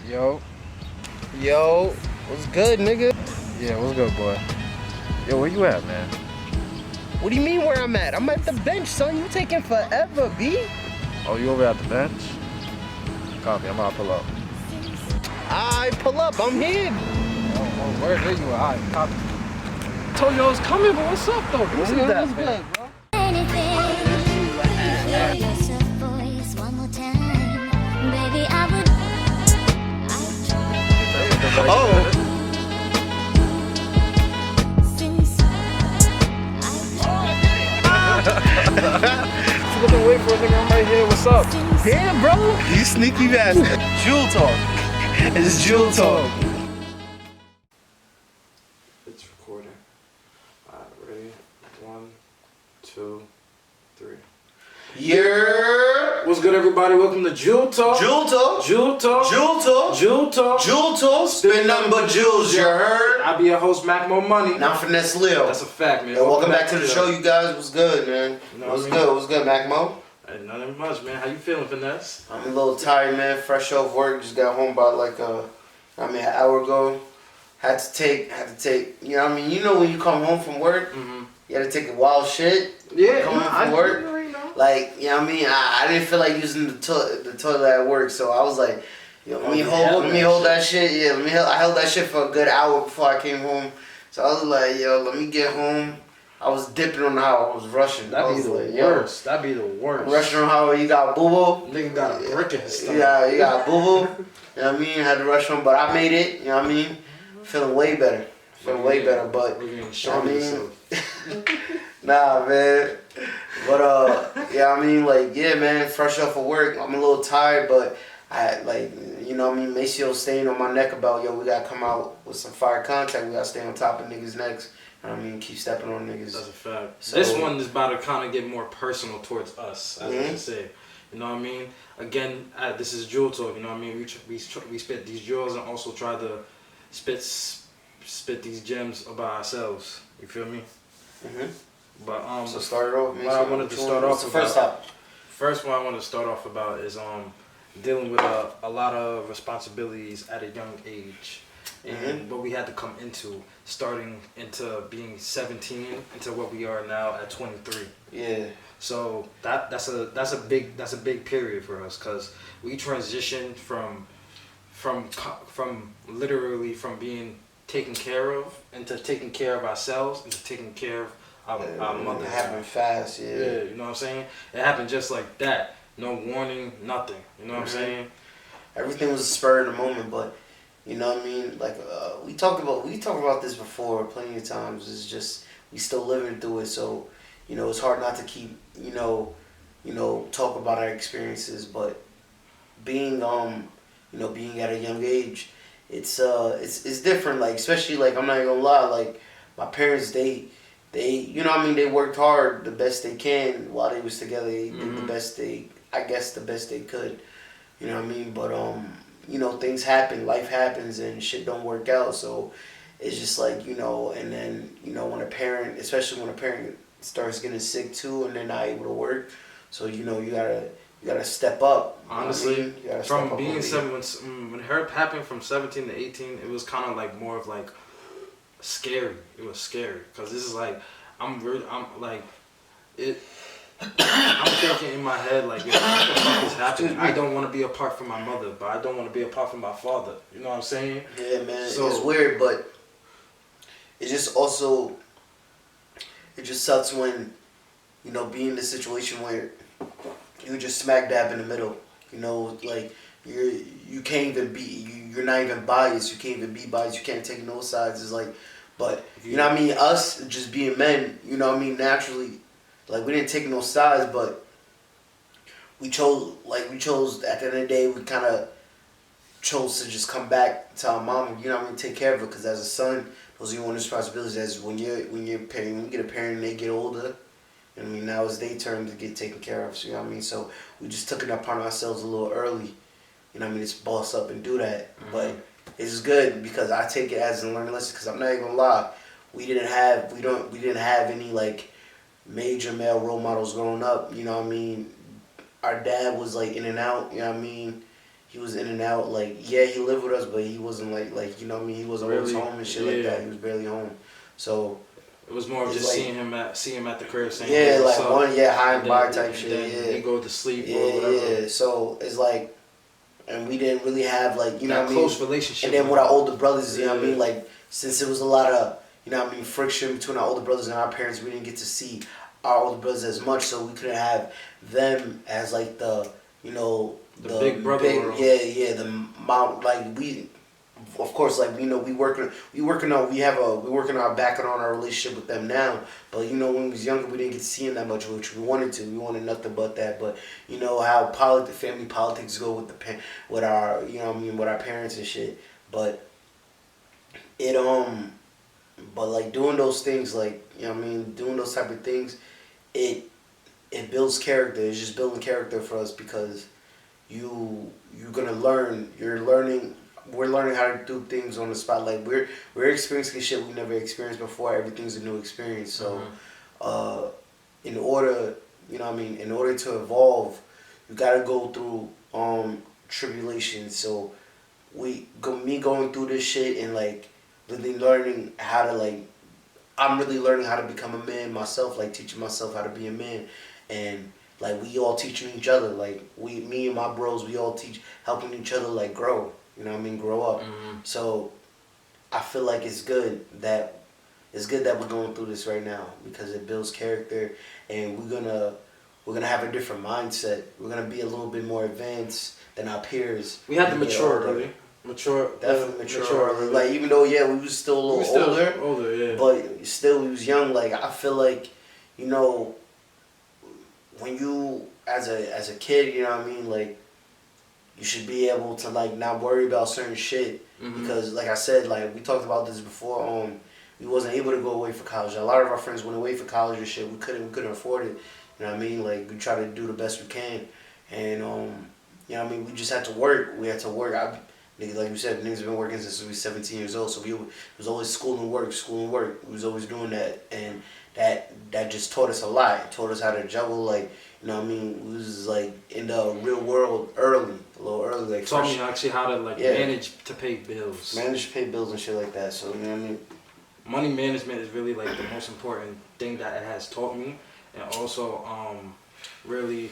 Yo, Yo, what's good, nigga? yeah, what's good, boy? Yo, where you at, man? What do you mean where I'm at? I'm at the bench, son. You taking forever, B. Oh, you over at the bench? Copy, I'm about to pull up. I pull up, I'm here. Where you at? Alright, copy. Told you I was coming, but what's up, though? What's What's that, good, man? bro? Oh. Look and wait for a nigga. I'm right here. What's up? Damn, bro. You sneaky bastard. Jewel talk. It's Jewel talk. It's recording. Alright, ready? 1, 2, 3. Yeah. What's good, everybody? Welcome to Jewel Talk. Jewel talk. Jewel Talk. Jewel talk. Jewel Talk. Jewel talk. Spin nothing but jewels, you heard? I'll be your host, Mac More Money. Not finesse Leo. That's a fact, man. Yo, welcome back to the show, you guys. What's good, man? You know What's what I mean? good? What's good, Mac Mo? Hey, nothing much, man. How you feeling, Finesse? I'm a little tired, man. Fresh off work. Just got home about an hour ago. Had to take, you know what I mean? You know when you come home from work, you had to take a wild shit. Yeah, Come home from work. Like, you know what I mean? I didn't feel like using the toilet at work, so I was like, yo, let me hold that shit. Yeah, I held that shit for a good hour before I came home. So I was like, yo, let me get home. I was dipping on the highway. I was rushing. That'd be the worst. That'd be the worst. Rushing on the highway. You got boo-boo. Nigga got a brick in his stomach. Yeah, you got boo-boo. You know what I mean? Had to rush home, but I made it. You know what I mean? Feeling way better. But We're getting you know short what I mean? yourself. Nah, man. But yeah, I mean, like, yeah, man. Fresh off of work, I'm a little tired, but I like, you know what I mean. Maceo staying on my neck about, yo, we gotta come out with some fire contact. We gotta stay on top of niggas' necks. You know what I mean? Keep stepping on niggas. That's a fact. So, this one is about to kind of get more personal towards us, as I should say. You know what I mean? Again, this is Jewel Talk. You know what I mean? We spit these jewels and also try to spit these gems about ourselves. You feel me? But so start it off. What I wanted to start off the first topic. First one I want to start off about is dealing with a lot of responsibilities at a young age. And what we had to come into, starting into being 17 into what we are now at 23. Yeah. So that's a big period for us, because we transitioned from literally from being taken care of into taking care of ourselves into taking care of our mother. It happened fast. Yeah. Yeah, you know what I'm saying? It happened just like that. No warning, nothing. You know what I'm saying? Everything was a spur of the moment, but you know what I mean? Like we talked about this before plenty of times. It's just we still living through it, so you know it's hard not to keep talk about our experiences. But being being at a young age, it's different. Like especially like I'm not even gonna lie. Like my parents, they you know what I mean, they worked hard the best they can while they was together. They did the best the best they could. You know what I mean? But you know, things happen, life happens, and shit don't work out. So it's just like, you know, and then, you know, especially when a parent starts getting sick too and they're not able to work. So, you know, you gotta step up. Honestly, you know from being when her happened from 17 to 18, it was kind of like more of like scary. It was scary because this is like I'm thinking in my head like, what the fuck is happening? I don't want to be apart from my mother, but I don't want to be apart from my father. You know what I'm saying? Yeah, man. So, it's weird, but it just sucks when, you know, be in the situation where you just smack dab in the middle. You know, like you can't even you're not even biased. You can't even be biased. You can't take no sides. It's like, but you know what I mean? Us just being men, you know what I mean? Naturally, like we didn't take no sides, but we chose at the end of the day, we kind of chose to just come back to our mom, you know what I mean, take care of her, because as a son, those are your own responsibilities. As when you get a parent and they get older, you know what I mean, now it's their turn to get taken care of, so you know what I mean, so we just took it upon ourselves a little early, you know what I mean, just boss up and do that, but it's good because I take it as a learning lesson, because I'm not even gonna lie, we didn't have any like major male role models growing up, you know what I mean. Our dad was like in and out, you know what I mean. he was in and out. Like, yeah, he lived with us, but he wasn't like you know what I mean. He wasn't always Really? home and shit like that. He was barely home. So it was more of it's just like, seeing him at the crib saying, yeah, hey, what's like up? high and by then, type and shit. then Yeah, he go to sleep yeah, or whatever. yeah. So it's like, and we didn't really have like you know That what I mean. close relationship. And then with our older brothers, you know what I Yeah. mean. Like since it was a lot of you know what I mean friction between our older brothers and our parents, we didn't get to see our older brothers as much, so we couldn't have them as like the you know The big brother world. yeah the mom like we of course like you know we working our back on our relationship with them now, but you know when we was younger we didn't get to see them that much, which we wanted nothing but that. But you know how family politics go with with our you know what I mean with our parents and shit. But it but like doing those things, like you know what I mean, doing those type of things, it it builds character. It's just building character for us because you're gonna learn. You're learning. We're learning how to do things on the spot. Like we're experiencing shit we never experienced before. Everything's a new experience. So, in order, you know what I mean, in order to evolve, you gotta go through tribulations. So me going through this shit and like really learning how to like I'm really learning how to become a man myself, like teaching myself how to be a man, and like we all teaching each other, like me and my bros, we all helping each other like grow, you know what I mean, grow up. So I feel like it's good that we're going through this right now because it builds character, and we're gonna have a different mindset. We're gonna be a little bit more advanced than our peers. We had to mature, really. Definitely mature. Like even though we was still a little older, yeah. but still we was young. Like I feel like, you know, when you as a kid, you know what I mean, like you should be able to like not worry about certain shit because like I said, like we talked about this before. We wasn't able to go away for college. A lot of our friends went away for college and shit. We couldn't afford it. You know what I mean? Like we try to do the best we can, and you know what I mean. We just had to work. We had to work. Niggas, like you said, niggas been working since we was 17 years old. So we was always school and work. We was always doing that, and that just taught us a lot. It taught us how to juggle, like you know what I mean. We was like in the real world a little early. Like taught me actually how to like manage to pay bills. Manage to pay bills and shit like that. So you know what I mean. Money management is really like the most important thing that it has taught me, and also really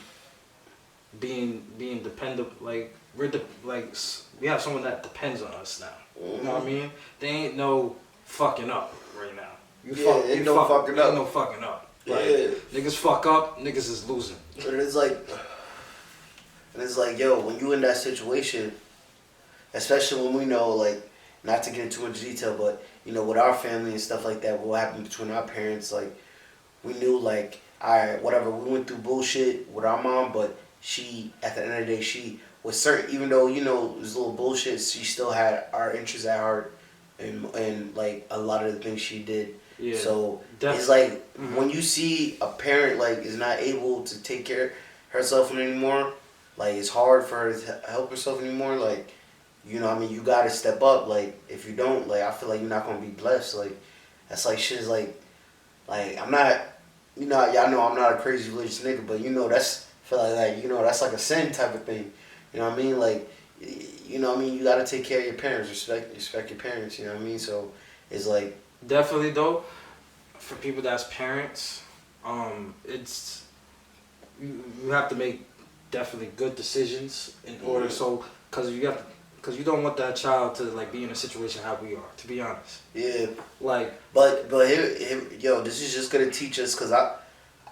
being dependent. Like we have someone that depends on us now. You know what I mean? They ain't no fucking up right now. Ain't no fucking up. Ain't no fucking up. Like, niggas fuck up, niggas is losing. But it's like, yo, when you in that situation, especially when we know, like, not to get into too much detail, but you know, with our family and stuff like that, what happened between our parents, like, we knew, like, alright, whatever, we went through bullshit with our mom, but she, at the end of the day, she was certain, even though, you know, it was a little bullshit, she still had our interests at heart and like, a lot of the things she did. Yeah, so, it's like, when you see a parent, like, is not able to take care of herself anymore, like, it's hard for her to help herself anymore, like, you know what I mean, you gotta step up, like, if you don't, like, I feel like you're not gonna be blessed, like, that's like, shit is like, I'm not, you know, y'all know I'm not a crazy religious nigga, but you know, that's, I feel like, you know, that's like a sin type of thing, you know what I mean, like, you know what I mean, you gotta take care of your parents, respect your parents, you know what I mean, so, it's like. Definitely, though, for people that's parents, it's, you have to make definitely good decisions in order, so, because you don't want that child to like be in a situation how we are, to be honest. Yeah. Like. But here, yo, this is just gonna teach us, cause I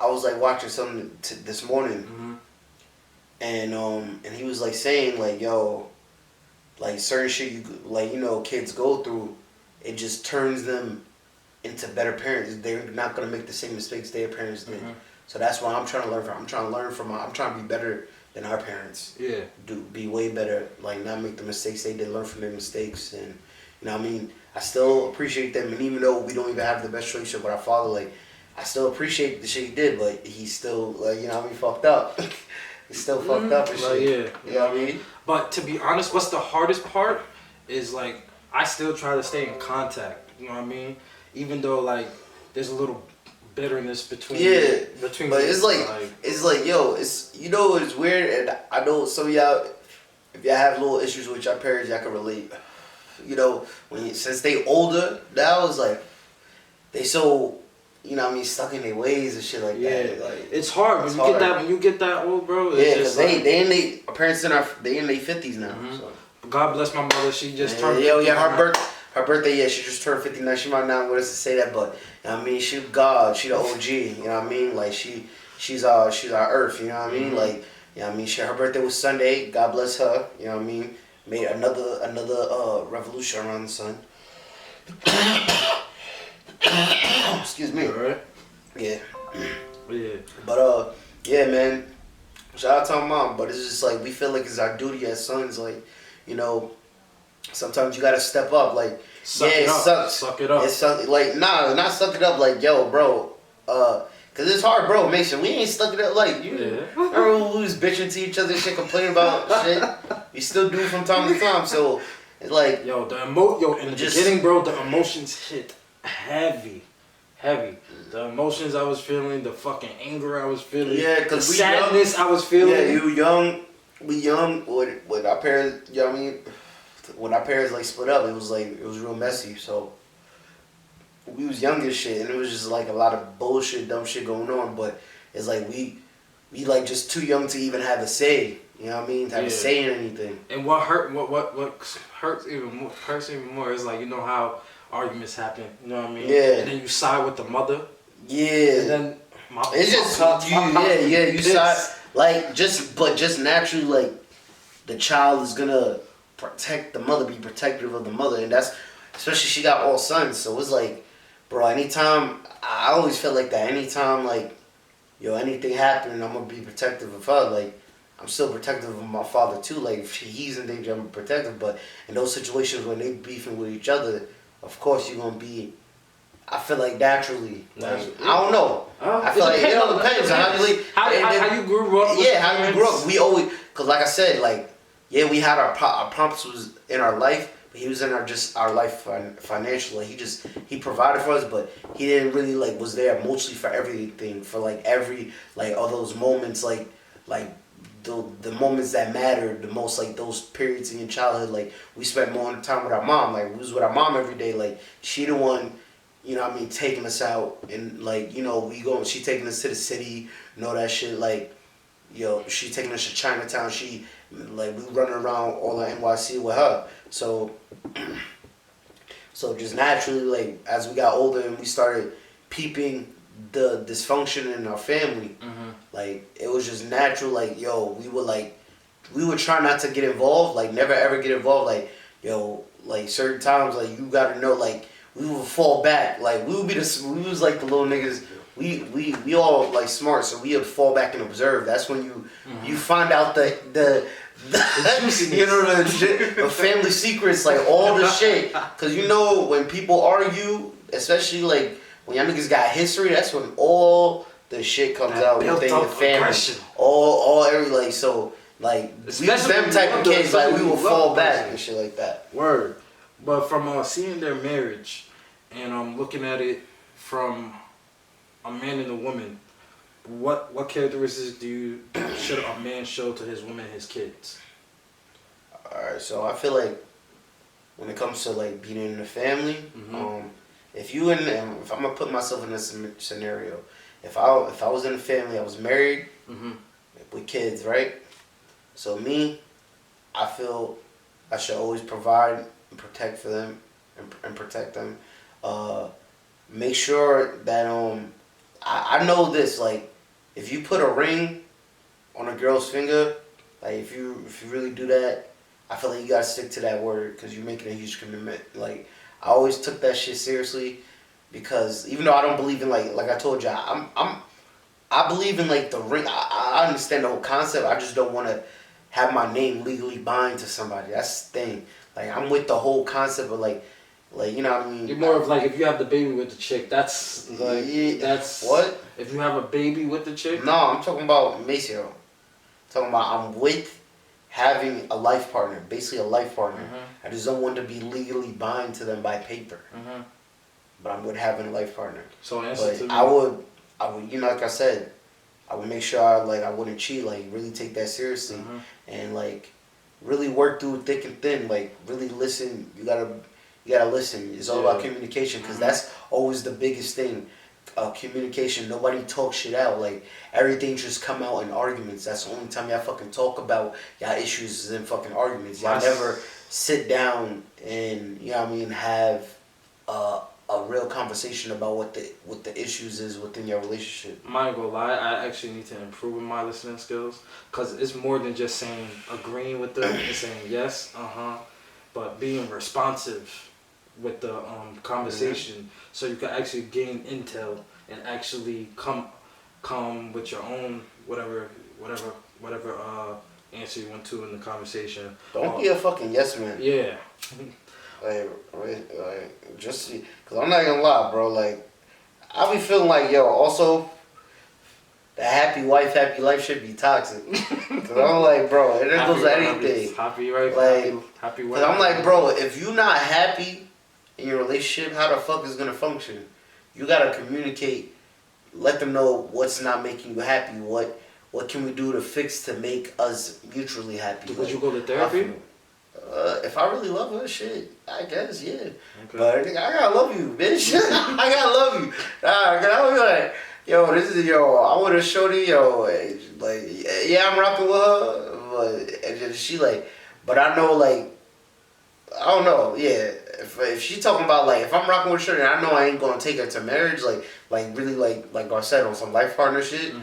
was like watching something this morning, and he was like saying like, yo, like certain shit you know kids go through, it just turns them into better parents. They're not gonna make the same mistakes their parents did. So that's why I'm trying to learn from. I'm trying to be better than our parents. Yeah. Be way better. Like not make the mistakes they did. Learn from their mistakes, and you know what I mean. I still appreciate them, and even though we don't even have the best relationship with our father, like I still appreciate the shit he did, but he's still like you know what I mean fucked up. He's still fucked up and shit. Yeah. You know what I mean. But to be honest, what's the hardest part is like I still try to stay in contact. You know what I mean? Even though like there's a little bitterness between but it's like yo, it's you know it's weird, and I know some of y'all if y'all have little issues with your parents, y'all can relate. You know, since they older, that was like they so, you know what I mean, stuck in their ways and shit like that. Like, it's hard when you get that old, bro. It's because they in they parents they in their 50s now. Mm-hmm. So. God bless my mother. She just turned. Her birthday. Yeah, she just turned 59. She might not want us to say that, but you know what I mean, she God, she the OG. You know what I mean? Like she's our Earth. You know what I mean? Like, you know what I mean? Her birthday was Sunday. God bless her. You know what I mean? Made another revolution around the sun. Excuse me. All right. Yeah. Yeah. But yeah, man. Shout out to my mom. But it's just like we feel like it's our duty as sons. Like, you know, sometimes you gotta step up. Like, suck it up. It's like not suck it up. Like, yo, bro. Cause it's hard, bro. Mason, we ain't stuck it up. Like, you remember when we was bitching to each other, shit, complaining about shit. We still do from time to time. So it's like, in the beginning, bro, the emotions hit heavy. The emotions I was feeling, the fucking anger I was feeling, the sadness I was feeling. Yeah, you young. We young with our parents. You know what I mean? When our parents like split up, it was real messy. So we was young as shit, and it was just like a lot of bullshit, dumb shit going on. But it's like we like just too young to even have a say. You know what I mean? To have a say in anything. And what hurts even more is like, you know how arguments happen. You know what I mean? Yeah. And then you side with the mother. Yeah. And then you side like just naturally, like the child is gonna protect the mother, be protective of the mother, and that's especially she got all sons, so it's like, bro, anytime I always felt like that. Anytime like, yo, anything happening, I'm gonna be protective of her. Like, I'm still protective of my father too. Like, if he's in danger, I'm protective. But in those situations when they beefing with each other, of course you're gonna be. I feel like naturally. Like, I don't know. I feel like it all depends on how you grew up. Yeah, how you grew up. We always, cause like I said, like, yeah, we had our pops was in our life, but he was in our life financially. He provided for us, but he didn't really like was there mostly for everything, for like all those moments, like the moments that mattered the most, like those periods in your childhood. Like, we spent more time with our mom. Like, we was with our mom every day. Like, she the one, you know what I mean, taking us out, and like, you know, she taking us to the city, you know, that shit. Like, yo, she taking us to Chinatown. She, like, we running around all the NYC with her. So just naturally, like, as we got older and we started peeping the dysfunction in our family, like, it was just natural. Like, yo, we would try not to get involved. Like, never ever get involved. Like, yo, like, certain times, like, you gotta know, like, we would fall back. Like, we was like the little niggas. We all like smart, so we would fall back and observe. That's when you find out the you know, the family secrets, like all the shit. Cause you know, when people argue, especially like when y'all niggas got history, that's when all the shit comes out within your family. Aggression. All every like so like we was them type of kids, like we will fall back and shit like that. Word. But from seeing their marriage and looking at it from a man and a woman, what characteristics should a man show to his woman and his kids? Alright, so I feel like when it comes to like being in a family, if I'm gonna put myself in this scenario, if I was in a family, I was married with kids, right? So me, I feel I should always provide and protect for them and protect them. Make sure that I know this, like, if you put a ring on a girl's finger, like if you really do that, I feel like you gotta stick to that word, because you're making a huge commitment. Like, I always took that shit seriously, because even though I don't believe in like I told you, I believe in like the ring. I understand the whole concept. I just don't want to have my name legally bind to somebody. That's the thing. Like, I'm with the whole concept of like you know what I mean. You're more of like, if you have the baby with the chick, that's like that's what? If you have a baby with the chick. No, I'm talking about Maceo. I'm talking about I'm with having a life partner, basically a life partner. I just don't want to be legally bind to them by paper. But I'm with having a life partner. So I would, you know, like I said, I would make sure I wouldn't cheat, like really take that seriously, and like really work through thick and thin. Like really listen. You gotta listen. It's all about communication because that's always the biggest thing. Communication. Nobody talks shit out. Like everything just come out in arguments. That's the only time y'all fucking talk about y'all issues is in fucking arguments. Y'all never sit down and you know what I mean have a real conversation about what the issues is within your relationship. I'm not gonna lie, I actually need to improve in my listening skills because it's more than just saying agreeing with them and saying yes, but being responsive with the conversation so you can actually gain intel and actually come with your own whatever answer you want to in the conversation. Don't be a fucking yes man. Yeah. Like, just see, cause I'm not gonna lie, bro. Like, I be feeling like, yo, also, the happy wife, happy life should be toxic. Cause I'm like, bro, it goes anything. Happy wife, like, happy wife. Cause I'm like, bro, if you not happy in your relationship, how the fuck is it gonna function? You gotta communicate, let them know what's not making you happy. What can we do to fix to make us mutually happy? Would you go to therapy? If I really love her, shit, I guess, yeah. Okay. But I gotta love you, bitch. I gotta love you. Nah, cause I was like, yo, this is, I want to show you, like, yeah, I'm rocking with her, but and she like, but I know, like, I don't know, yeah. If she talking about, like, if I'm rocking with her, I know I ain't gonna take her to marriage, like really, like I said, on some life partner shit.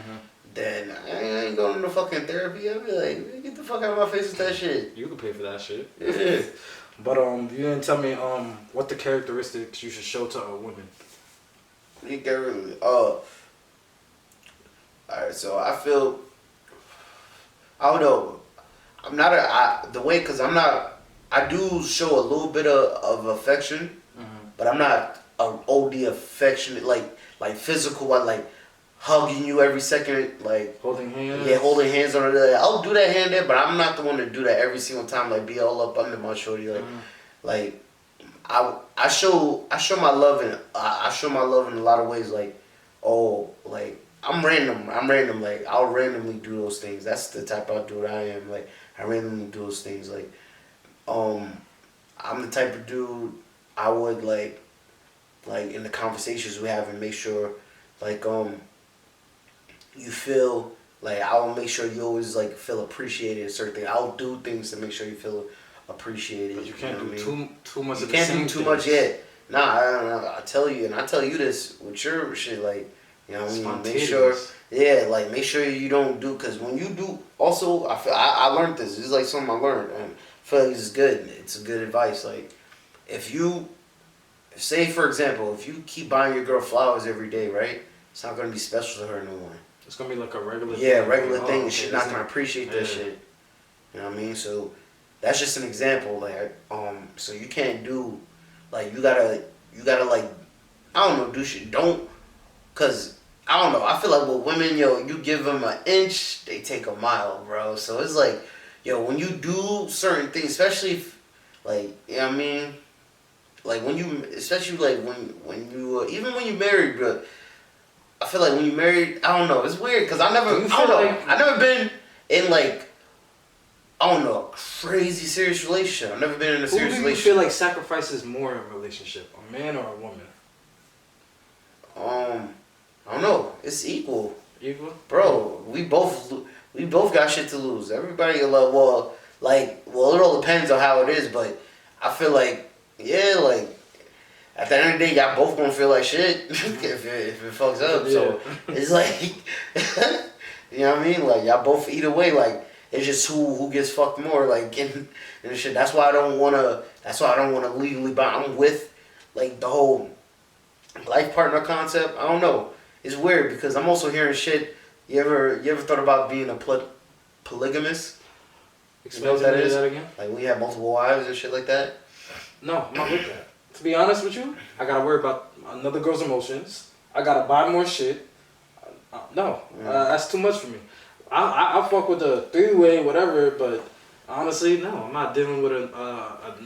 Then I ain't going to fucking therapy. I'll be like, get the fuck out of my face with that shit. You can pay for that shit. Yeah. But you didn't tell me what the characteristics you should show to a woman. Alright, so I feel, I don't know. I'm not I do show a little bit of affection, but I'm not an OD affectionate, like physical, like hugging you every second, like holding hands. Yeah, holding hands on her. I'll do that hand there, but I'm not the one to do that every single time. Like be all up under my shorty. Like I show my love in a lot of ways. Like I'm random. Like I'll randomly do those things. That's the type of dude I am. Like I randomly do those things. Like I'm the type of dude I would like in the conversations we have and make sure like you feel like I'll make sure you always like feel appreciated in certain things. I'll do things to make sure you feel appreciated. But you can't do too much. You can't do too much yet. Nah, I tell you, and I tell you this with your shit, like you know what I mean. Make sure, make sure you don't do because when you do, also I learned this. This is like something I learned, and I feel like it's good. It's good advice. Like say for example, if you keep buying your girl flowers every day, right? It's not gonna be special to her no more. It's gonna be like a regular thing. Yeah, regular thing. And she's not gonna appreciate that shit. You know what I mean? So that's just an example. Like, so you can't do, like, you gotta like, I don't know, do shit. Don't, cause I don't know. I feel like with women, you give them an inch, they take a mile, bro. So it's like, when you do certain things, especially if, like, you know what I mean? Like when you, especially like when you, even when you married, bro. I feel like when you married, I don't know, it's weird because I've never been in like, I don't know, a crazy serious relationship. I've never been in a serious relationship. Who do you feel like sacrifices more in a relationship, a man or a woman? I don't know. It's equal. Equal? Bro, we both got shit to lose. Everybody well, it all depends on how it is, but I feel like, at the end of the day, y'all both gonna feel like shit if it fucks up. Yeah. So it's like, you know what I mean? Like y'all both either way. Like it's just who gets fucked more. Like and shit. That's why I don't wanna legally bind. I'm with like the whole life partner concept. I don't know. It's weird because I'm also hearing shit. You ever thought about being a polygamist? You know what that is? That again? Like when you have multiple wives and shit like that. No, I'm not with that. To be honest with you, I gotta worry about another girl's emotions. I gotta buy more shit. That's too much for me. I fuck with a three-way, whatever, but honestly, no, I'm not dealing with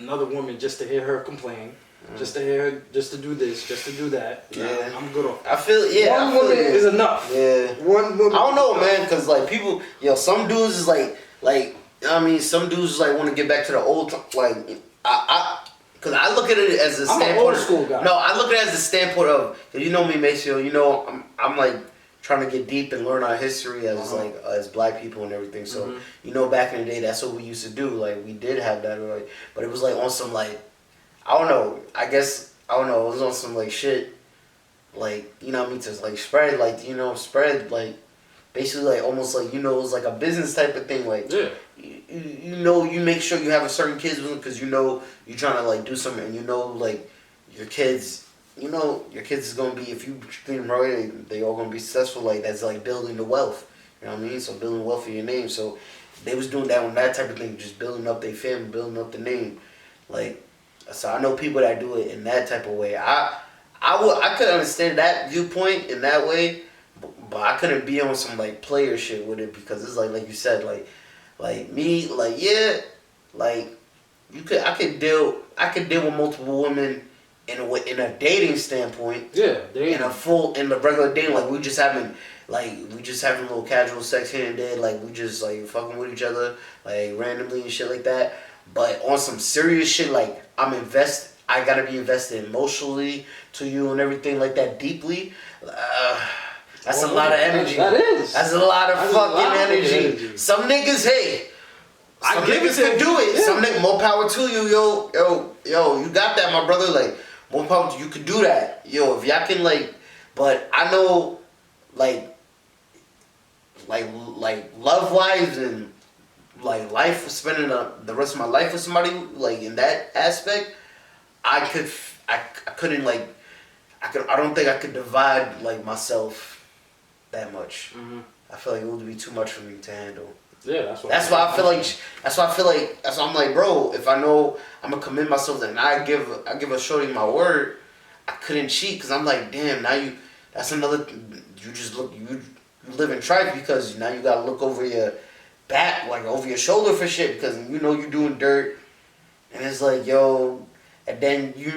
another woman just to hear her complain, just to hear her, just to do this, just to do that. Yeah, I'm good off. I feel one woman is enough. Yeah, one woman. I don't know, man, because like people, some dudes is like I mean, some dudes like want to get back to the old, like because I look at it as a standpoint. I'm an old school guy. No, I look at it as a standpoint of, cause you know me, Maceo. You know, I'm like trying to get deep and learn our history as like as black people and everything. So you know, back in the day, that's what we used to do. Like we did have that, like, but it was like on some like, I don't know. I guess I don't know. It was on some like shit, like you know what I mean, to like spread, like you know, spread like. Basically, like almost like, you know, it's like a business type of thing. Like, yeah. you know, you make sure you have a certain kids with them because you know you're trying to like do something, and you know, like your kids, you know, your kids is gonna be, if you treat them right, they all gonna be successful. Like that's like building the wealth. You know what I mean? So building wealth for your name. So they was doing that on that type of thing, just building up their family, building up the name. Like, so I know people that do it in that type of way. I could understand that viewpoint in that way. But I couldn't be on some like player shit with it because it's like you said, like me, like yeah, like I could deal with multiple women in a dating standpoint. Yeah, dating. In the regular dating, like we just having little casual sex here and there, like we just like fucking with each other like randomly and shit like that. But on some serious shit, like I gotta be invested emotionally to you and everything like that deeply. That's a lot of energy. That is. That's a lot of fucking energy. Some niggas, hey. Some niggas can do it. Yeah. Some niggas, more power to you, yo. You got that, my brother. Like, more power to you. You can do that. Yo, if y'all can, like, but I know, like love lives and, like, life, spending the rest of my life with somebody, like, in that aspect, I couldn't, like, I don't think I could divide, like, myself that much. I feel like it would be too much for me to handle. Yeah, that's why I feel like I'm like, bro, if I know I'm gonna commit myself and I give a shorty my word, I couldn't cheat because I'm like, damn, now that's another, you live in trife because now you gotta look over your back, like over your shoulder for shit because you know you're doing dirt, and it's like, yo, and then you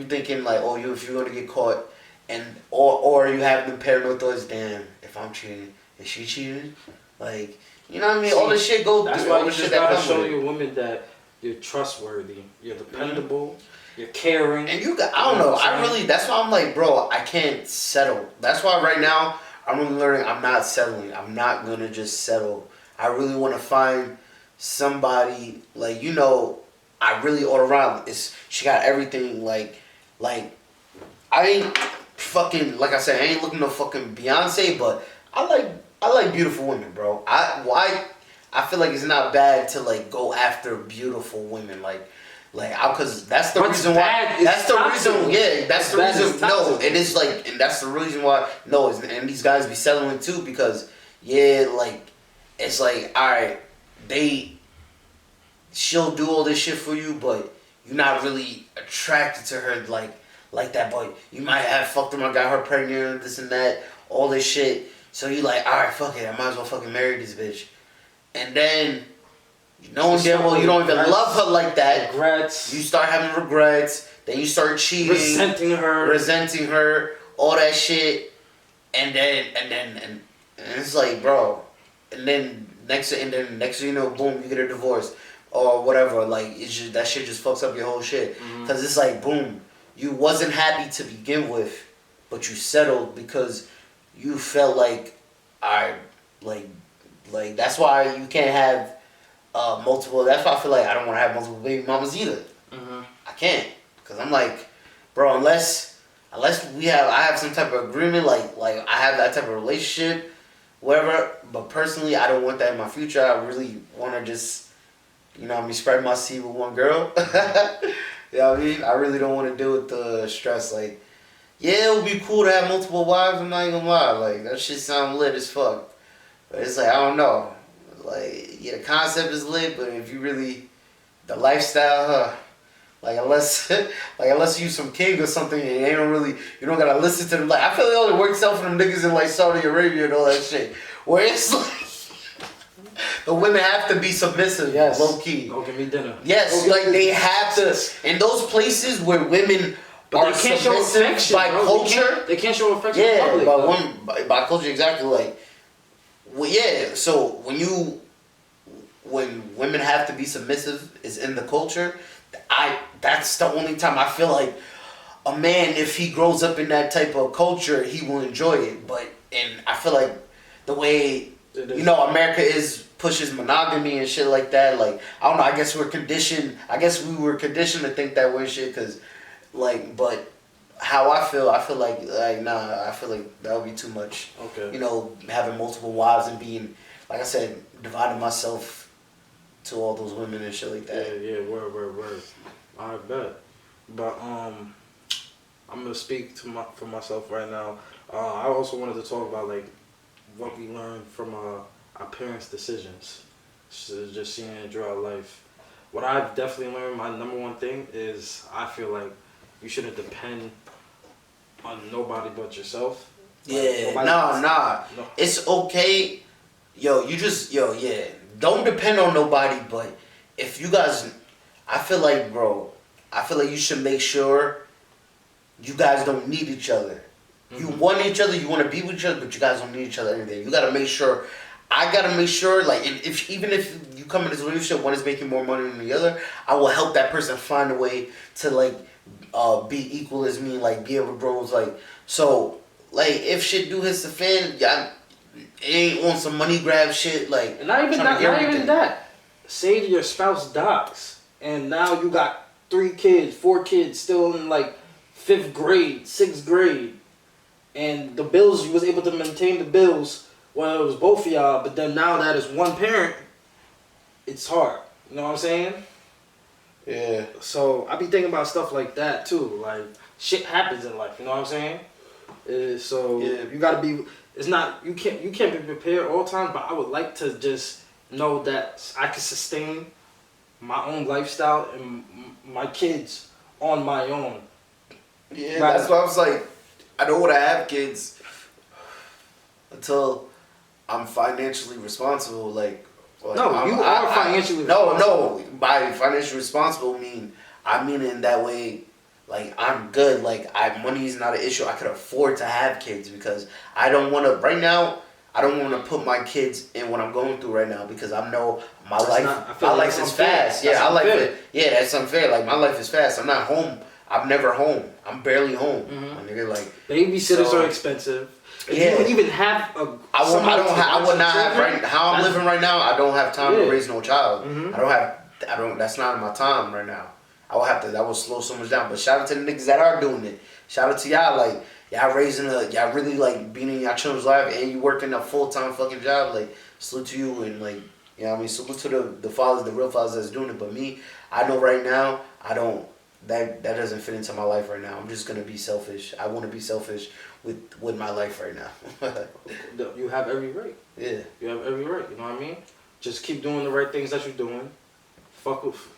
thinking like, oh, if you're gonna get caught. And or you have the paranoid thoughts, damn, if I'm cheating, is she cheating? Like, you know what I mean? All this shit goes through. That's why you just gotta show your woman that you're trustworthy, you're dependable, you're caring. And I don't know, that's why I'm like, bro, I can't settle. That's why right now, I'm really learning I'm not settling. I'm not gonna just settle. I really wanna find somebody, like, you know, I really all around, she got everything, like, I ain't fucking, like I said, I ain't looking no fucking Beyonce, but I like beautiful women, bro. I feel like it's not bad to like go after beautiful women, because that's the reason why. That's the reason. Yeah, that's the reason. No, it is like, and that's the reason why. No, and these guys be settling too because like it's like, all right, she'll do all this shit for you, but you're not really attracted to her like that, but you might have fucked her, got her pregnant, this and that, all this shit. So you like, all right, fuck it, I might as well fucking marry this bitch. And then, damn well you don't even love her like that. Regrets. You start having regrets. Then you start cheating. Resenting her, all that shit. And it's like, bro. And then next thing you know, boom, you get a divorce or whatever. Like, it's just, that shit just fucks up your whole shit. Because it's like, boom. You wasn't happy to begin with, but you settled because you felt like, like that's why you can't have multiple. That's why I feel like I don't want to have multiple baby mamas either. I can't because I'm like, bro, unless I have some type of agreement, like I have that type of relationship, whatever. But personally, I don't want that in my future. I really want to just, spread my seed with one girl. You know what I mean? I really don't want to deal with the stress. Like, yeah, it would be cool to have multiple wives. I'm not even gonna lie. Like, that shit sound lit as fuck. But it's like, I don't know. Like, yeah, the concept is lit, but if you really, the lifestyle, unless you some king or something, and you don't gotta listen to them. Like, I feel it only works out for them niggas in like Saudi Arabia and all that shit. Where it's like, the women have to be submissive, low key. Go give me dinner. Yes, like they have to. In those places where women are submissive by culture, they can't show affection. Yeah, public, by culture, exactly. Like, well, yeah. So when when women have to be submissive is in the culture, that's the only time I feel like a man, if he grows up in that type of culture, he will enjoy it. But and I feel like the way America pushes monogamy and shit like that. Like I don't know. I guess we're conditioned. I guess we were conditioned to think that way shit. Cause like, but how I feel like nah. I feel like that would be too much. Okay. Having multiple wives and being, like I said, dividing myself to all those women and shit like that. Yeah. Word. I bet. But I'm gonna speak for myself right now. I also wanted to talk about like what we learned from our parents' decisions, so just seeing it throughout life. What I've definitely learned, my number one thing is I feel like you shouldn't depend on nobody but yourself. Yeah, nah. No. It's okay. Don't depend on nobody, but if you guys, I feel like you should make sure you guys don't need each other. You want each other, you want to be with each other, but you guys don't need each other every day. You gotta make sure. I gotta make sure, like, even if you come in this relationship, one is making more money than the other, I will help that person find a way to like be equal as me, like be able to grow. Like, so, like, if shit do hits the fan, it ain't on some money grab shit. Like, and not even that. Say your spouse dies, and now you got 3 kids, 4 kids still in like 5th grade, 6th grade. And the bills, you was able to maintain the bills when it was both of y'all, but then now that it's one parent, it's hard. You know what I'm saying? Yeah. So I be thinking about stuff like that too. Like shit happens in life. You know what I'm saying? You gotta be. It's not you can't be prepared all the time. But I would like to just know that I can sustain my own lifestyle and my kids on my own. Yeah, that's why I was like, I don't want to have kids until I'm financially responsible. Like no, you are financially responsible. No. By financially responsible, I mean in that way. Like I'm good. Like money is not an issue. I could afford to have kids because I don't want to right now. I don't want to put my kids in what I'm going through right now because I know my life is fast. Yeah, that's unfair. Like my life is fast. I'm not home. I'm never home. I'm barely home. My nigga, like babysitters are expensive. If you would even have I would not have right how I'm living right now. I don't have time to raise no child. I don't. That's not my time right now. I will slow so much down. But shout out to the niggas that are doing it. Shout out to y'all. Like y'all y'all really like being in y'all children's life and you working a full-time fucking job. Like salute to you and like salute to the fathers, the real fathers that's doing it. But me, I know right now I don't. That doesn't fit into my life right now. I'm just gonna be selfish. I want to be selfish with my life right now. You have every right. Yeah. You have every right. You know what I mean? Just keep doing the right things that you're doing.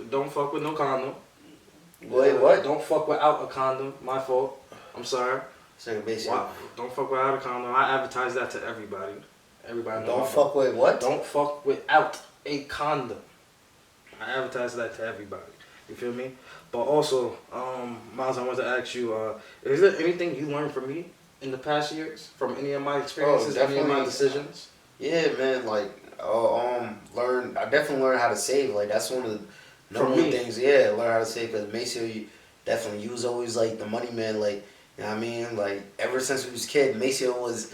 Don't fuck with no condom. Wait, what? Don't fuck without a condom. My fault. I'm sorry. Wow. Don't fuck without a condom. I advertise that to everybody. Everybody knows. Don't fuck with what? Don't fuck without a condom. I advertise that to everybody. You feel me? But also, Miles, I wanted to ask you, is there anything you learned from me in the past years? From any of my experiences, any of my decisions? Yeah, man, like, I definitely learned how to save. Like, that's one of the number one things, learn how to save. Because Maceo, you was always, like, the money man, like, you know what I mean? Like, ever since we was kid, Maceo was,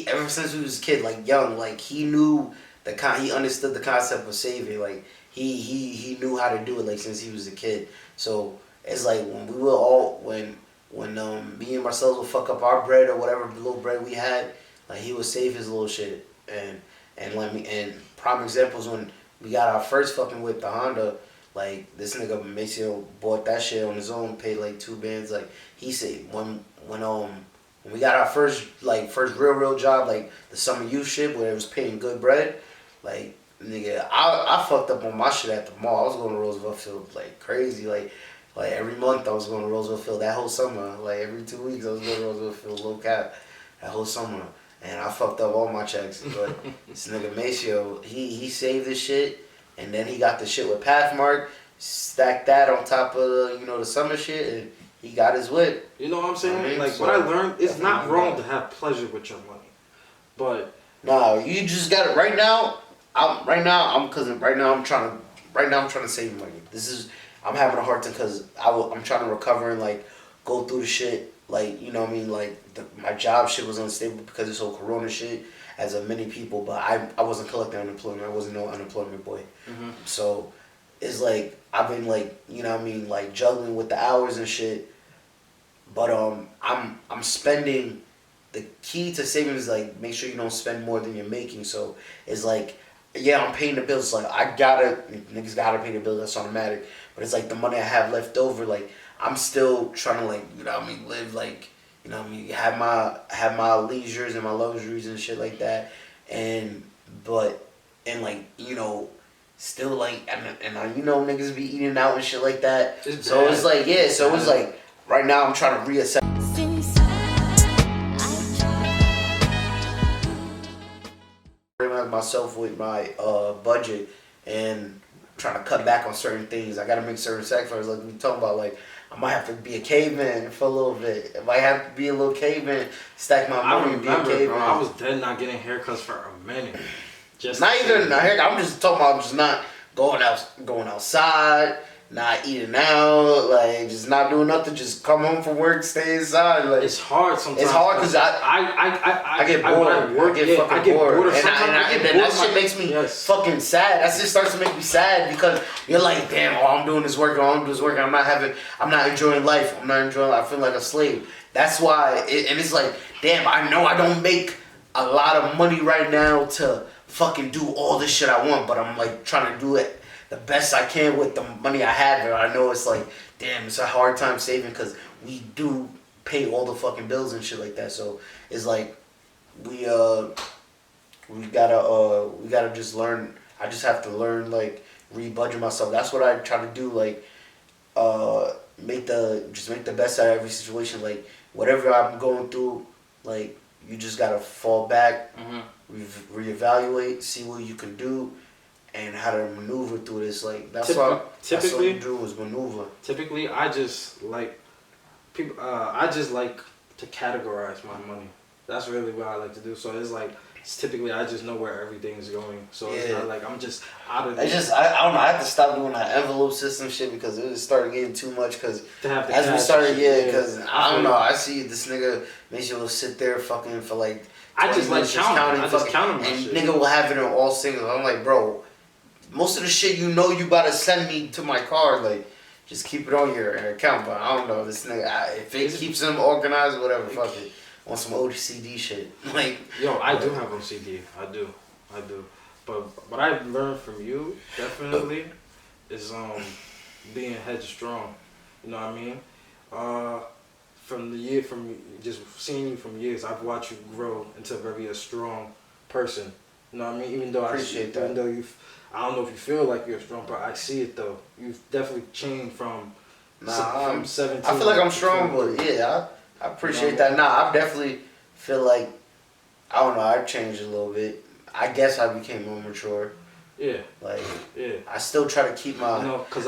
ever since we was kid, like, young, like, he knew he understood the concept of saving, like, he knew how to do it, like, since he was a kid. So it's like when me and Marcelo would fuck up our bread or whatever little bread we had, like he would save his little shit and prime examples when we got our first fucking whip, the Honda, like this nigga Maceo bought that shit on his own, paid like 2 bands, like he said when we got our first real job, like the summer youth shit where it was paying good bread, like nigga, I fucked up on my shit at the mall. I was going to Roosevelt Field like crazy. Like every month I was going to Roosevelt Field. That whole summer, like every 2 weeks I was going to Roosevelt Field, low cap. That whole summer. And I fucked up all my checks. But this nigga Maceo, he saved this shit. And then he got the shit with Pathmark. Stacked that on top of, the summer shit. And he got his whip. You know what I'm saying? Like what I learned, it's not wrong to have pleasure with your money. But no, you just got it right now. Right now I'm trying to save money. I'm having a hard time because I'm trying to recover and like go through the shit. Like, you know what I mean? Like my job shit was unstable because of this whole corona shit, as of many people. But I wasn't collecting unemployment. I wasn't no unemployment boy. Mm-hmm. So it's like I've been like, you know what I mean, like juggling with the hours and shit. But I'm spending. The key to saving is like make sure you don't spend more than you're making. So it's like, yeah, I'm paying the bills. Like niggas gotta pay the bills. That's automatic. But it's like the money I have left over. Like I'm still trying to like, you know what I mean, live like, you know what I mean, have my leisures and my luxuries and shit like that. And like, you know, still like and I, you know, niggas be eating out and shit like that. So it's like, yeah. So it's like right now I'm trying to reassess myself with my budget and trying to cut back on certain things. I gotta make certain sacrifices. Like we talking about, like I might have to be a caveman for a little bit. If I have to be a little caveman, stack my money and be a caveman. Bro, I was dead not getting haircuts for a minute. Just not even a haircut. I'm just talking about just not going outside. Not eating out, like just not doing nothing, just come home from work, stay inside. Like it's hard sometimes. It's hard because I get bored. I get bored. And then that shit makes me fucking sad. That shit starts to make me sad because you're like, damn, all I'm doing is working. All I'm doing is working. I'm not enjoying life. I feel like a slave. That's why. And it's like, damn, I know I don't make a lot of money right now to fucking do all this shit I want, but I'm like trying to do it the best I can with the money I have. And I know it's like, damn, it's a hard time saving because we do pay all the fucking bills and shit like that. So it's like we gotta just learn. I just have to learn, like, re-budget myself. That's what I try to do. Like make the best out of every situation. Like whatever I'm going through, like you just gotta fall back, reevaluate, see what you can do, and how to maneuver through this. Like that's what you do is maneuver. Typically, I just like people. I just like to categorize my money. That's really what I like to do. So it's like typically I just know where everything's going. So it's not like I'm just out of it. I don't know. I have to stop doing that envelope system shit because it started getting too much. Because as we started, because I don't know. I see this nigga makes you sit there fucking for like. I just like counting. I just count them. And nigga will have it in all singles. I'm like, bro. Most of the shit you know you gotta send me to my card, like, just keep it on your account. But I don't know, this nigga, if it keeps them organized, whatever, fuck it. On some OCD shit. Like, yo, I do have OCD. I do. But what I've learned from you, definitely, is being headstrong. You know what I mean? From just seeing you from years, I've watched you grow into a very strong person. You know what I mean? Even though I don't know if you feel like you're strong, but I see it though. You've definitely changed from 17. I feel like I'm strong, but yeah, I appreciate that. Nah, I definitely feel like, I don't know, I've changed a little bit. I guess I became more mature. Yeah. Like, yeah. I still try to keep my... You know, because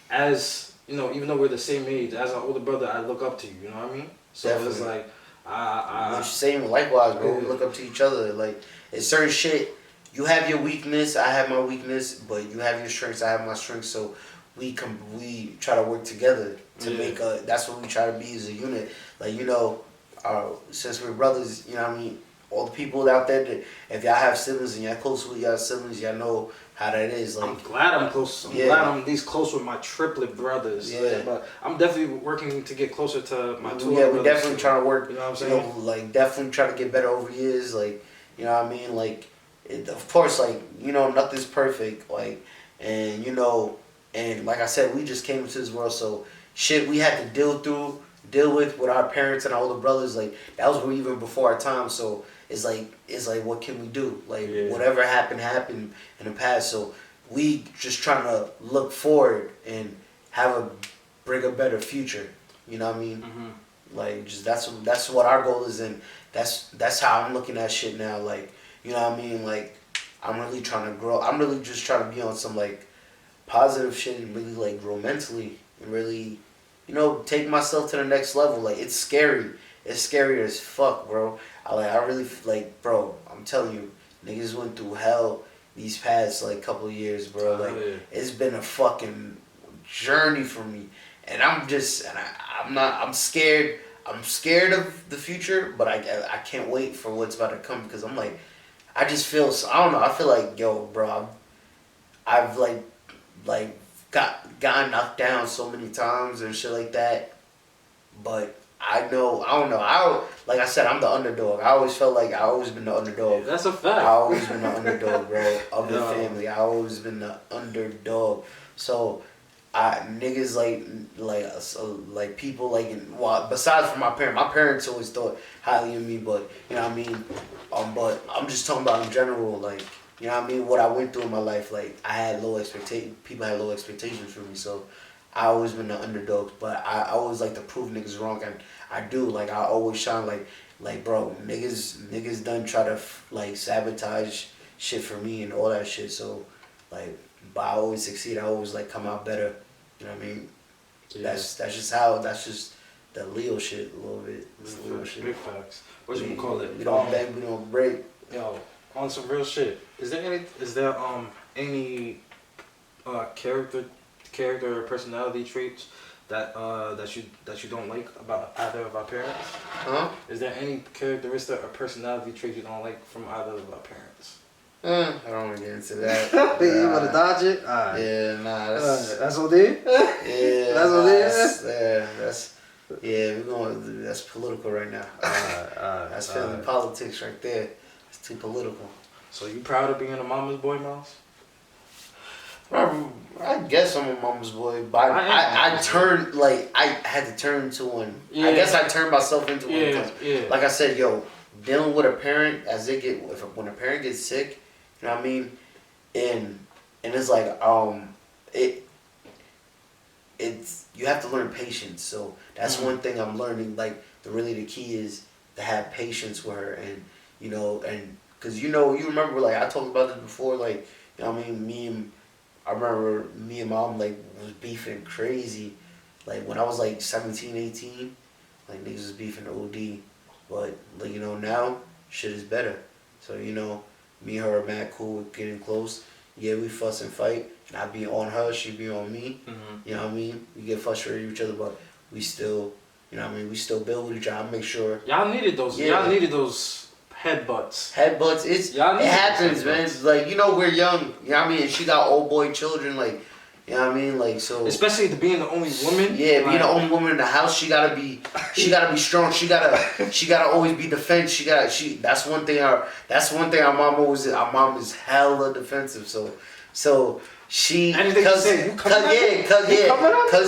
as you know, even though we're the same age, as an older brother, I look up to you, you know what I mean? So definitely. It's like, same, likewise, bro. We look up to each other. Like, it's certain shit. You have your weakness, I have my weakness, but you have your strengths, I have my strengths. So we try to work together to make that's what we try to be as a unit. Like, you know, since we're brothers, you know what I mean? All the people out there, that if y'all have siblings and y'all close with y'all siblings, y'all know how that is. Like, I'm glad I'm close. I'm glad I'm these close with my triplet brothers. Yeah. But I'm definitely working to get closer to my two brothers. Yeah, we definitely trying to work. You know what I'm saying? You know, like, definitely try to get better over years. Like, you know what I mean? Like, of course, like, you know, nothing's perfect, like, and, you know, and like I said, we just came into this world, so shit we had to deal with our parents and our older brothers, like, that was even before our time. So it's like what can we do? Like, whatever happened in the past. So we just trying to look forward and bring a better future. You know what I mean? Like, just that's what our goal is, and that's how I'm looking at shit now. Like, you know what I mean? Like, I'm really trying to grow. I'm really just trying to be on some, like, positive shit and really, like, grow mentally and really, you know, take myself to the next level. Like, it's scary. It's scary as fuck, bro. I really, like, bro, I'm telling you, niggas went through hell these past like couple of years, bro. Like it's been a fucking journey for me, and I'm scared. I'm scared of the future, but I can't wait for what's about to come because I'm like, I just feel I don't know. I feel like yo, bro. I've like gotten knocked down so many times and shit like that, but I don't know. Like I said, I'm the underdog. I always felt like I always been the underdog. Yeah, that's a fact. I always been the underdog, bro, of the family. I always been the underdog. So, niggas like people besides from my parents always thought highly of me, but you know what I mean. But I'm just talking about in general, like you know what I mean. What I went through in my life, like I had low expectations. People had low expectations for me, so I always been the underdog. But I always like to prove niggas wrong, and I do. Like I always shine like bro, niggas done try to like sabotage shit for me and all that shit. So like, but I always succeed. I always like come out better. You know what I mean? Yeah. That's just the Leo shit a little bit. Leo shit. Big facts. What you call it? We don't bang, we don't break. Yo, on some real shit. Is there any character or personality traits that you don't like about either of our parents? Huh? Is there any characteristic or personality trait you don't like from either of our parents? I don't want to get into that. You want to dodge it? Yeah, nah. That's what they. Yeah, that's what they is. We're going. That's political right now. That's family politics right there. It's too political. So you proud of being a mama's boy, Miles? I guess I'm a mama's boy, but I turned I had to turn into one. Yeah. I guess I turned myself into one. Yeah. Like I said, yo, dealing with a parent when a parent gets sick, you know what I mean, and it's like it's you have to learn patience. So that's one thing I'm learning. Like the key is to have patience with her, and you know, and because you remember like I talked about this before, like you know what I mean, I remember me and mom like was beefing crazy, like when I was like 17, 18, like niggas was beefing OD, but like you know now shit is better. So you know me and her are mad cool with getting close. Yeah, we fuss and fight, and I be on her, she be on me. Mm-hmm. You know what I mean? We get frustrated with each other, but we still, you know what I mean? We still build with each other. I make sure. Y'all needed those. Yeah. Y'all needed those headbutts. Headbutts. It happens, man. It's like you know we're young. You know what I mean? And she got old boy children, like. You know what I mean? Like so. Especially being the only woman. Yeah, being the only woman in the house, she gotta be strong. She gotta always be defensive. That's one thing our mom always. Our mom is hella defensive. So she cause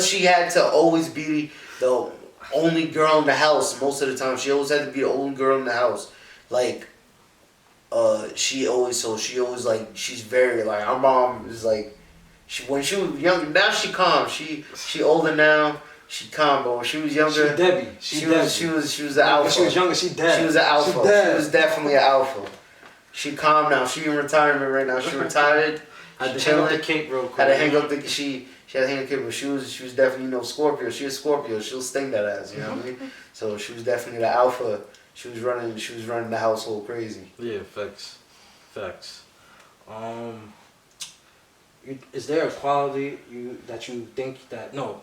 she had to always be the only girl in the house most of the time. She always had to be the only girl in the house. Like, she always like she's very like our mom is like. When she was younger, now she calm. She older now. She calm, but when she was younger, she Debbie. She was an alpha. When she was younger, she dead. She was an alpha. She was definitely an alpha. She calm now. She in retirement right now. She retired. Had to hang up the cape real quick. Had to hang up the she had to hang up the cape, but she was definitely Scorpio. She a Scorpio. She'll sting that ass. You know what I mean? So she was definitely the alpha. She was running the household crazy. Yeah, facts. Is there a quality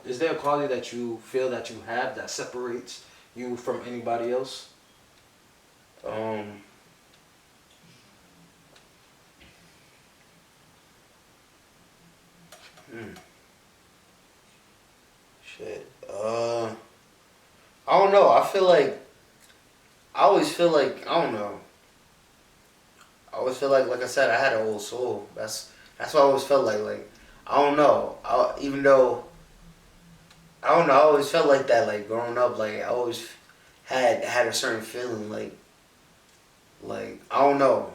Is there a quality that you feel that you have that separates you from anybody else? Shit. I don't know. I always feel like I don't know. I always feel like I said, I had an old soul. That's what I always felt like I don't know. I always felt like that. Like growing up, like I always had a certain feeling. Like I don't know.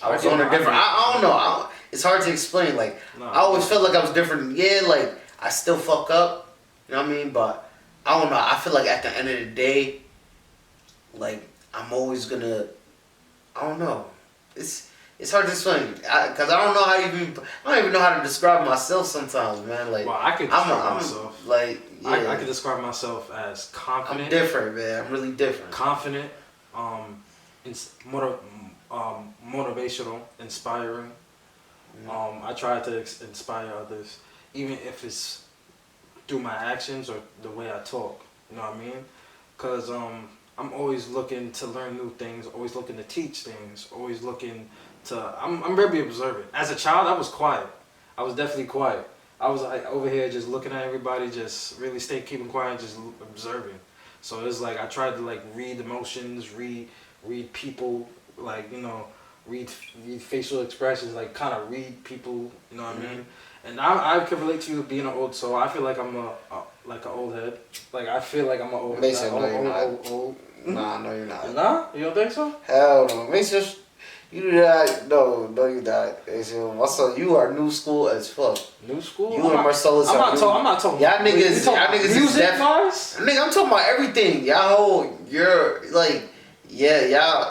I was on a different. I don't know. It's hard to explain. Like I always felt like I was different. Yeah, like I still fuck up. You know what I mean? But I don't know. I feel like at the end of the day, like I'm always gonna. I don't know. It's hard to explain because I don't even know how to describe myself sometimes, man. Like, well, I could describe myself. Like, yeah. I could describe myself as confident. I'm different, man. I'm really different. Confident, motivational, inspiring, I try to inspire others, even if it's through my actions or the way I talk. You know what I mean? Cause I'm always looking to learn new things, always looking to teach things, always looking to. I'm very observant. As a child, I was quiet. I was definitely quiet. I was like over here just looking at everybody, just really keeping quiet, just observing. So it's like I tried to like read emotions, read people, like read facial expressions, like kind of read people. You know what I mean? And I can relate to you being an old soul. I feel like I'm like an old head. Like I feel like I'm an old. Mason, old, no, you're not. old. Nah, no, you're not. Nah, you don't think so? Hell no, Mason. You not. No, you not. Mason, my son, you are new school as fuck. New school. You and Marcellus are new. I'm not talking. Y'all niggas is music def. wise. Nigga, I'm talking about everything. You're like, yeah,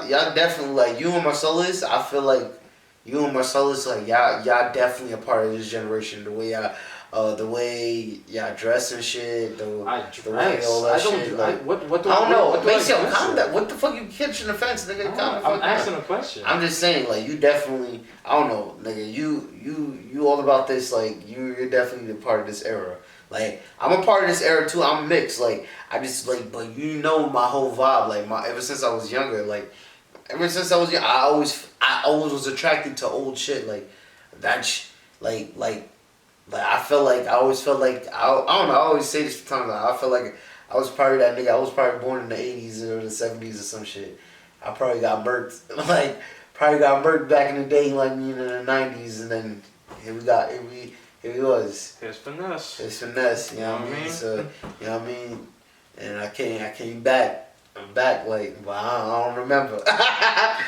y'all definitely like you and Marcellus. I feel like you and Marcellus, like y'all definitely a part of this generation. The way y'all dress and shit. The way all that shit. What do I don't know. What do I Mason, dress calm in? down. What the fuck you catching the fence, nigga? I'm asking a question. I'm just saying, like you definitely. I don't know, nigga. You all about this. Like you're definitely a part of this era. Like I'm a part of this era too. I'm mixed. Like I just like, but you know my whole vibe. Like ever since I was younger. Like ever since I was young, I always was attracted to old shit. Like that. Like I always felt like I don't know. I always say this sometimes. I feel like I was probably that nigga. I was probably born in the '80s or the '70s or some shit. I probably got murked. Like probably got murked back in the day, like me in the '90s, and then here we was. It's finesse. It's finesse. You know what I mean? So you know what I mean. And I came back. I'm back, like, but I don't remember. I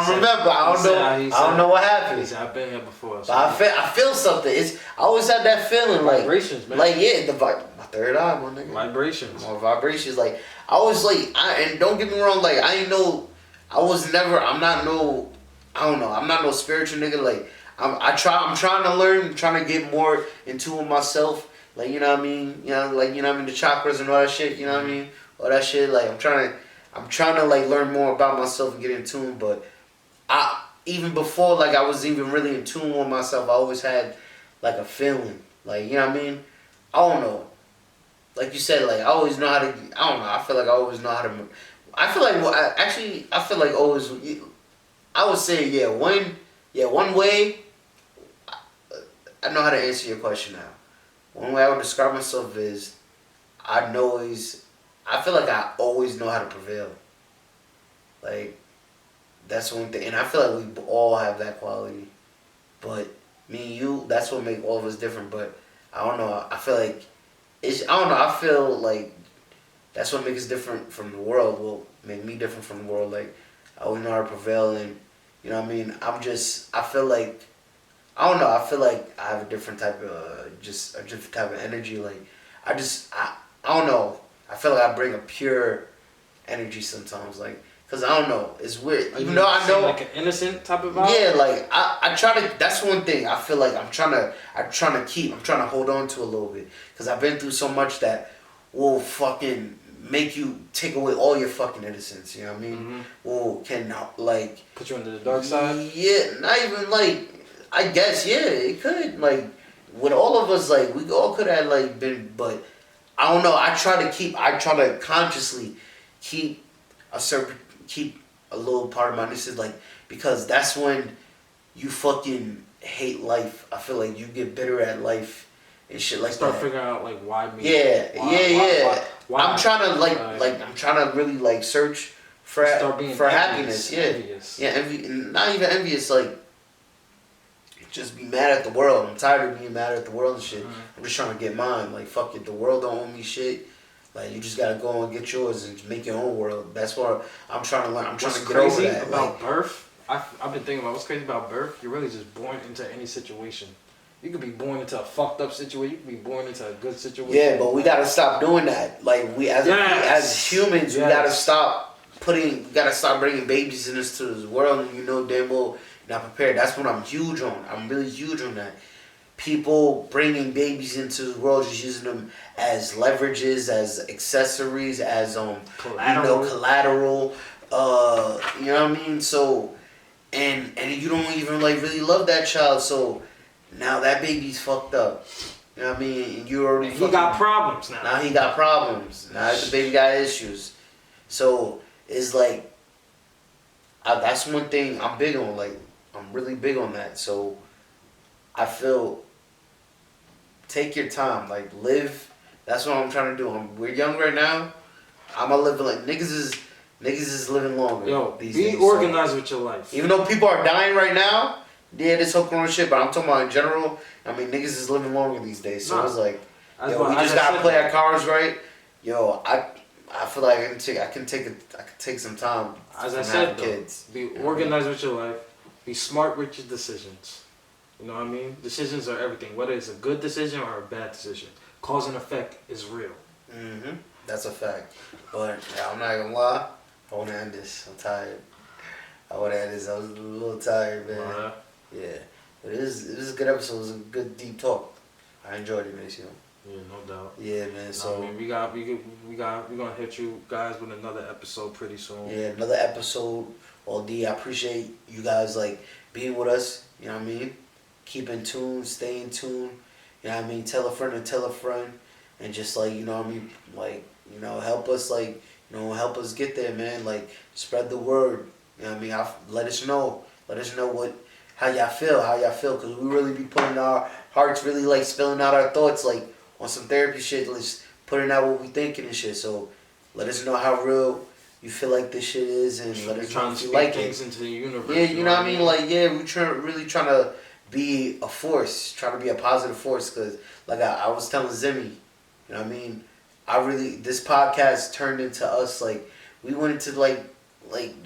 don't know what happened. I've been here before. So but I feel something. I always had that feeling, like vibrations, man. Like my third eye, my nigga. Vibrations. More vibrations. Like I was like, and don't get me wrong, like I ain't no, I was never. I'm not no. I don't know. I'm not no spiritual nigga. Like I'm trying to learn. I'm trying to get more into it myself. Like you know what I mean. Like you know what I mean. The chakras and all that shit. You know what I mean. All that shit, like I'm trying to like learn more about myself and get in tune. But even before, like I was even really in tune with myself, I always had like a feeling, like you know what I mean. I don't know, like you said, like I always know how to. I don't know. I feel like I always know how to. I feel like I feel like always. I would say one way. I know how to answer your question now. One way I would describe myself is I feel like I always know how to prevail. Like, that's one thing. And I feel like we all have that quality. But me and you, that's what make all of us different. But I don't know. I feel like, I feel like that's what makes us different from the world. Will make me different from the world. Like, I always know how to prevail. And, you know what I mean? I feel like, I don't know. I feel like I have a different type of energy. Like, I don't know. I feel like I bring a pure energy sometimes, like, cause I don't know, it's weird. Even though I know, like an innocent type of vibe. Yeah, like I try to. That's one thing I feel like I'm trying to hold on to a little bit, cause I've been through so much that will fucking make you take away all your fucking innocence. You know what I mean? Mm-hmm. Will can like put you into the dark side. Yeah, not even like. I guess it could like with all of us, like we all could have like been, but. I don't know. I try to consciously keep a little part of my innocence, like because that's when you fucking hate life. I feel like you get bitter at life and shit like Start that. figuring out like why me. Why? I'm trying to I'm trying to really like search for happiness. Envious. Not even envious. Like just be mad at the world. I'm tired of being mad at the world and shit. I'm just trying to get mine. Like, fuck it. The world don't owe me shit. Like, you just gotta go and get yours and make your own world. That's what I'm trying to learn. I'm trying to get over that. What's crazy about birth, I've been thinking about what's crazy about birth, you're really just born into any situation. You could be born into a fucked up situation. You could be born into a good situation. Yeah, but we gotta stop doing that. Like, we as humans, we gotta stop bringing babies into this world, and you know damn well not prepared. That's what I'm huge on. I'm really huge on that. People bringing babies into the world, just using them as leverages, as accessories, as collateral. You know what I mean? So, and you don't even like really love that child, so now that baby's fucked up. You know what I mean? And you already he got problems now. Now he got problems. Now the baby got issues. So it's like that's one thing I'm big on. Like I'm really big on that. So I feel take your time. Like live. That's what I'm trying to do. We're young right now. I'm gonna live like niggas is living longer. Yo, these be days, organized with your life. Even though people are dying right now, yeah, this whole corona shit. But I'm talking about in general. I mean, niggas is living longer these days. So it's like, yo, we just gotta play our cards right. Yo, I feel like I can take some time. As I said, kids, be organized with your life. Be smart with your decisions. You know what I mean? Decisions are everything. Whether it's a good decision or a bad decision, cause and effect is real. That's a fact. But yeah, I'm not gonna lie. I want to end this. I'm tired. I want to end this. I was a little tired, man. Yeah. But it was a good episode. It was a good deep talk. I enjoyed it, man. Yeah, no doubt. Yeah, man. So I mean, we're gonna hit you guys with another episode pretty soon. Yeah, another episode. All D. I appreciate you guys like being with us. You know what I mean? Keep in tune, stay in tune. You know what I mean? Tell a friend and tell a friend, and just like you know what I mean, like help us help us get there, man. Like spread the word. You know what I mean? Let us know how y'all feel, cause we really be putting our hearts, really like spilling out our thoughts, like on some therapy shit, just putting out what we thinking and shit. So let us know how real you feel like this shit is, and let us know if you like things into the universe. Yeah, you know what I mean? Like, yeah, we really trying to be a force, trying to be a positive force, cause like I was telling Zimmy, you know what I mean? This podcast turned into us, like, we wanted to like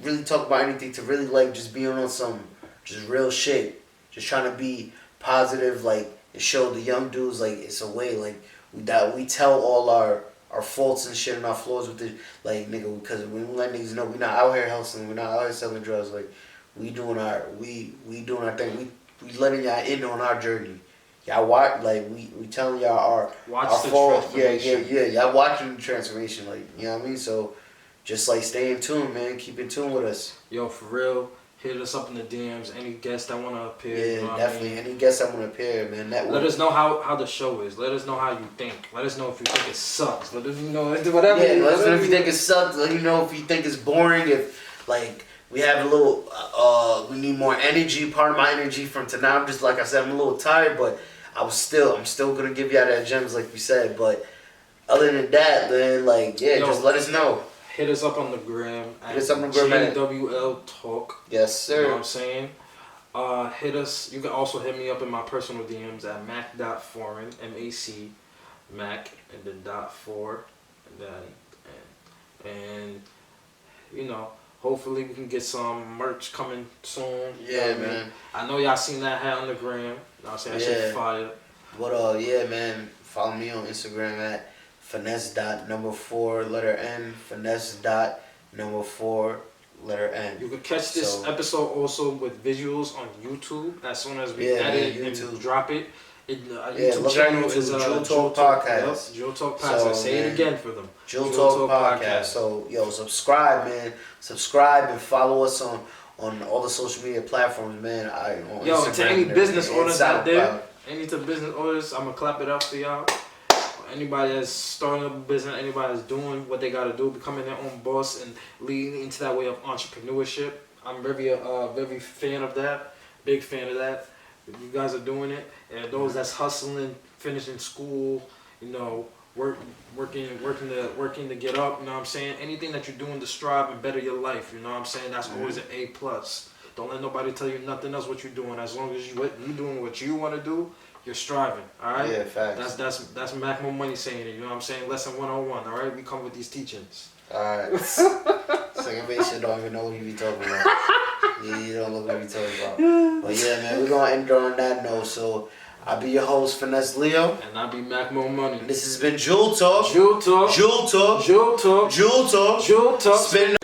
really talk about anything, to really like just being on some just real shit, just trying to be positive, like, and show the young dudes like it's a way, like we tell all our faults and shit and our flaws with it, like nigga, because when we let niggas know we not out here hustling, we not out here selling drugs, like we doing our thing, we letting y'all in on our journey. Y'all watch, like we telling y'all our fault, yeah, y'all watching the transformation, like, you know what I mean? So just like stay in tune, man, keep in tune with us. Yo, for real. Hit us up in the DMs. Any guests that want to appear. Yeah, you know definitely. I mean? Any guests that want to appear, man. Let us know how the show is. Let us know how you think. Let us know if you think it sucks. Let us know whatever. Yeah, let us know if you think it sucks. Let you know if you think it's boring. If like we have a little, we need more energy. Part of my energy from tonight, I'm just like I said, I'm a little tired, but I'm still gonna give y'all that gems like we said. But other than that, then like just let us know. Hit us up on the gram at JWL Talk. Yes, sir. You know what I'm saying? Hit us. You can also hit me up in my personal DMs at mac.foreign, M-A-C, Mac, and then .4, and you know, hopefully we can get some merch coming soon. Yeah, man. I know y'all seen that hat on the gram. You know what I'm saying? That shit fire. But yeah, man. Follow me on Instagram at finesse.4 letter N, finesse.4 letter N. You can catch this episode also with visuals on YouTube as soon as we edit and drop it. YouTube channel is Jewel Talk Podcast. Jewel Talk Podcast. Say it again for them. Jewel Talk Podcast. So subscribe, man. Subscribe and follow us on all the social media platforms, man. Instagram, to any business owners out there, business owners, I'm gonna clap it up for y'all. Anybody that's starting a business, anybody that's doing what they gotta do, becoming their own boss and leading into that way of entrepreneurship. I'm very fan of that. Big fan of that. You guys are doing it, and those that's hustling, finishing school, you know, working to get up. You know what I'm saying? Anything that you're doing to strive and better your life. You know what I'm saying? That's always an A+. Don't let nobody tell you nothing else what you're doing. As long as you doing what you want to do, you're striving, all right? Yeah, facts. That's Mac More Money saying it, you know what I'm saying? Lesson 101, all right? We come with these teachings. All right. Second base shit don't even know what you be talking about. You don't look what you talking about. But yeah, man, we're going to end on that note. So I'll be your host, Finesse Leo. And I'll be Mac More Money. And this has been Jewel Talk. Jewel Talk. Jewel Talk. Jewel Talk. Jewel Talk. Jewel Talk. Spin